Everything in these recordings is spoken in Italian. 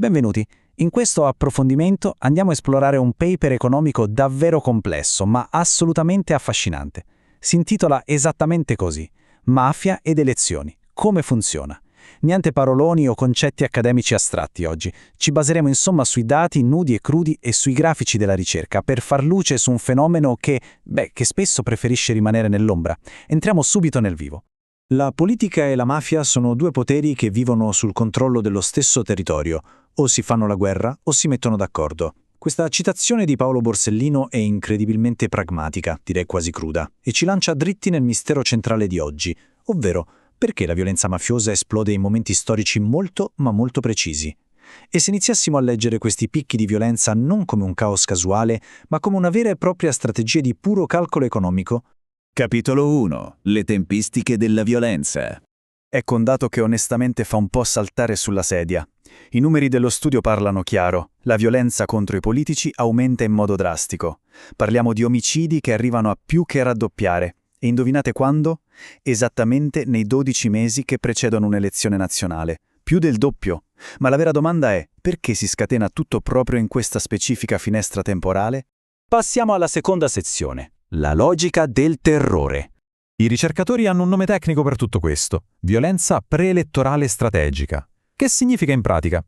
Benvenuti. In questo approfondimento andiamo a esplorare un paper economico davvero complesso, ma assolutamente affascinante. Si intitola esattamente così: Mafia ed elezioni. Come funziona? Niente paroloni o concetti accademici astratti oggi. Ci baseremo insomma sui dati nudi e crudi e sui grafici della ricerca per far luce su un fenomeno che spesso preferisce rimanere nell'ombra. Entriamo subito nel vivo. La politica e la mafia sono due poteri che vivono sul controllo dello stesso territorio. O si fanno la guerra o si mettono d'accordo. Questa citazione di Paolo Borsellino è incredibilmente pragmatica, direi quasi cruda, e ci lancia dritti nel mistero centrale di oggi, ovvero perché la violenza mafiosa esplode in momenti storici molto ma molto precisi. E se iniziassimo a leggere questi picchi di violenza non come un caos casuale, ma come una vera e propria strategia di puro calcolo economico? Capitolo 1. Le tempistiche della violenza. Ecco un dato che onestamente fa un po' saltare sulla sedia. I numeri dello studio parlano chiaro. La violenza contro i politici aumenta in modo drastico. Parliamo di omicidi che arrivano a più che raddoppiare. E indovinate quando? Esattamente nei 12 mesi che precedono un'elezione nazionale. Più del doppio. Ma la vera domanda è: perché si scatena tutto proprio in questa specifica finestra temporale? Passiamo alla seconda sezione. La logica del terrore. I ricercatori hanno un nome tecnico per tutto questo: violenza preelettorale strategica. Che significa in pratica?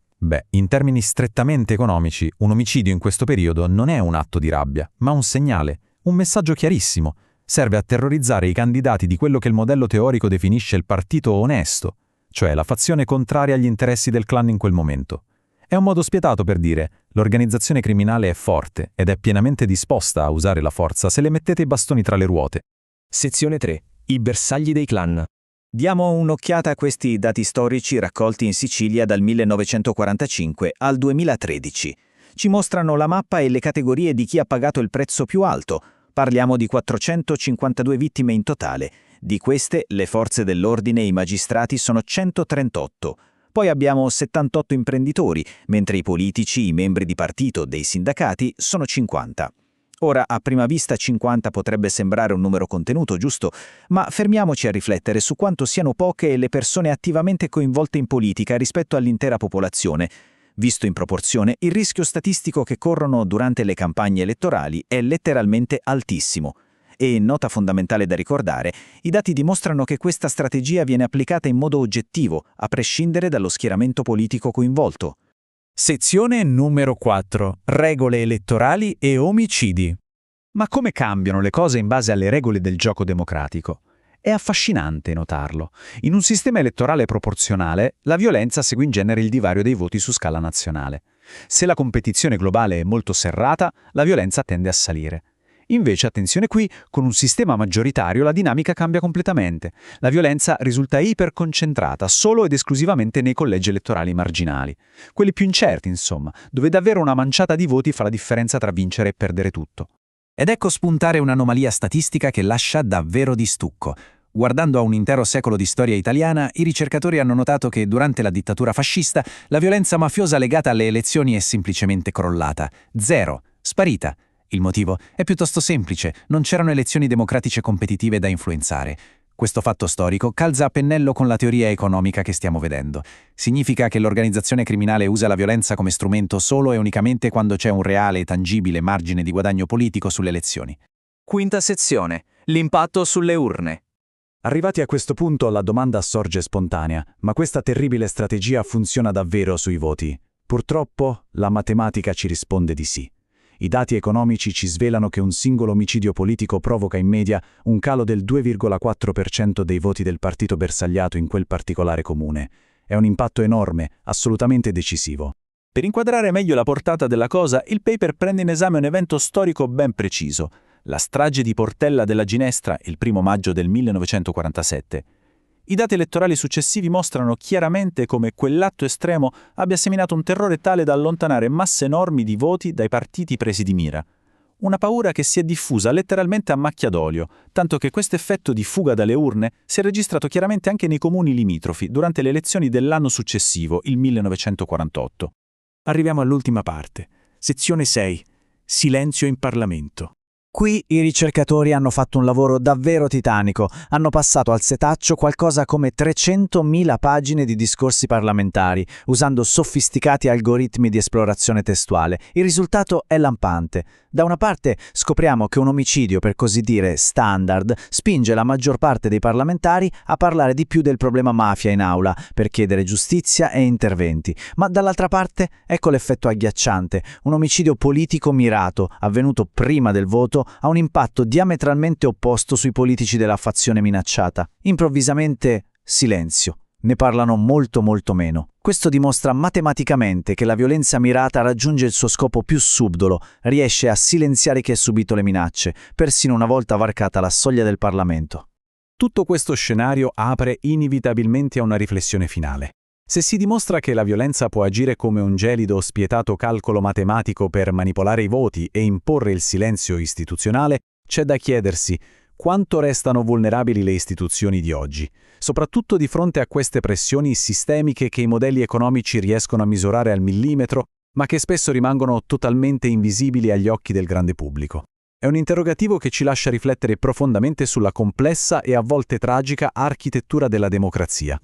In termini strettamente economici, un omicidio in questo periodo non è un atto di rabbia, ma un segnale, un messaggio chiarissimo. Serve a terrorizzare i candidati di quello che il modello teorico definisce il partito onesto, cioè la fazione contraria agli interessi del clan in quel momento. È un modo spietato per dire: l'organizzazione criminale è forte ed è pienamente disposta a usare la forza se le mettete i bastoni tra le ruote. Sezione 3. I bersagli dei clan. Diamo un'occhiata a questi dati storici raccolti in Sicilia dal 1945 al 2013. Ci mostrano la mappa e le categorie di chi ha pagato il prezzo più alto. Parliamo di 452 vittime in totale. Di queste, le forze dell'ordine e i magistrati sono 138. Poi abbiamo 78 imprenditori, mentre i politici, i membri di partito, dei sindacati, sono 50. Ora, a prima vista 50 potrebbe sembrare un numero contenuto, giusto? Ma fermiamoci a riflettere su quanto siano poche le persone attivamente coinvolte in politica rispetto all'intera popolazione. Visto in proporzione, il rischio statistico che corrono durante le campagne elettorali è letteralmente altissimo. E, nota fondamentale da ricordare, i dati dimostrano che questa strategia viene applicata in modo oggettivo, a prescindere dallo schieramento politico coinvolto. Sezione numero 4. Regole elettorali e omicidi. Ma come cambiano le cose in base alle regole del gioco democratico? È affascinante notarlo. In un sistema elettorale proporzionale, la violenza segue in genere il divario dei voti su scala nazionale. Se la competizione globale è molto serrata, la violenza tende a salire. Invece, attenzione qui, con un sistema maggioritario la dinamica cambia completamente. La violenza risulta iperconcentrata solo ed esclusivamente nei collegi elettorali marginali. Quelli più incerti, insomma, dove davvero una manciata di voti fa la differenza tra vincere e perdere tutto. Ed ecco spuntare un'anomalia statistica che lascia davvero di stucco. Guardando a un intero secolo di storia italiana, i ricercatori hanno notato che durante la dittatura fascista la violenza mafiosa legata alle elezioni è semplicemente crollata. Zero. Sparita. Il motivo è piuttosto semplice: non c'erano elezioni democratiche competitive da influenzare. Questo fatto storico calza a pennello con la teoria economica che stiamo vedendo. Significa che l'organizzazione criminale usa la violenza come strumento solo e unicamente quando c'è un reale e tangibile margine di guadagno politico sulle elezioni. Quinta sezione. L'impatto sulle urne. Arrivati a questo punto la domanda sorge spontanea: ma questa terribile strategia funziona davvero sui voti? Purtroppo la matematica ci risponde di sì. I dati economici ci svelano che un singolo omicidio politico provoca in media un calo del 2,4% dei voti del partito bersagliato in quel particolare comune. È un impatto enorme, assolutamente decisivo. Per inquadrare meglio la portata della cosa, il paper prende in esame un evento storico ben preciso: la strage di Portella della Ginestra, il 1 maggio del 1947. I dati elettorali successivi mostrano chiaramente come quell'atto estremo abbia seminato un terrore tale da allontanare masse enormi di voti dai partiti presi di mira. Una paura che si è diffusa letteralmente a macchia d'olio, tanto che questo effetto di fuga dalle urne si è registrato chiaramente anche nei comuni limitrofi durante le elezioni dell'anno successivo, il 1948. Arriviamo all'ultima parte. Sezione 6. Silenzio in Parlamento. Qui i ricercatori hanno fatto un lavoro davvero titanico, hanno passato al setaccio qualcosa come 300.000 pagine di discorsi parlamentari, usando sofisticati algoritmi di esplorazione testuale. Il risultato è lampante. Da una parte scopriamo che un omicidio, per così dire, standard, spinge la maggior parte dei parlamentari a parlare di più del problema mafia in aula, per chiedere giustizia e interventi. Ma dall'altra parte, ecco l'effetto agghiacciante. Un omicidio politico mirato, avvenuto prima del voto, ha un impatto diametralmente opposto sui politici della fazione minacciata. Improvvisamente, silenzio. Ne parlano molto meno. Questo dimostra matematicamente che la violenza mirata raggiunge il suo scopo più subdolo, riesce a silenziare chi ha subito le minacce, persino una volta varcata la soglia del Parlamento. Tutto questo scenario apre inevitabilmente a una riflessione finale. Se si dimostra che la violenza può agire come un gelido, spietato calcolo matematico per manipolare i voti e imporre il silenzio istituzionale, c'è da chiedersi quanto restano vulnerabili le istituzioni di oggi, soprattutto di fronte a queste pressioni sistemiche che i modelli economici riescono a misurare al millimetro, ma che spesso rimangono totalmente invisibili agli occhi del grande pubblico. È un interrogativo che ci lascia riflettere profondamente sulla complessa e a volte tragica architettura della democrazia.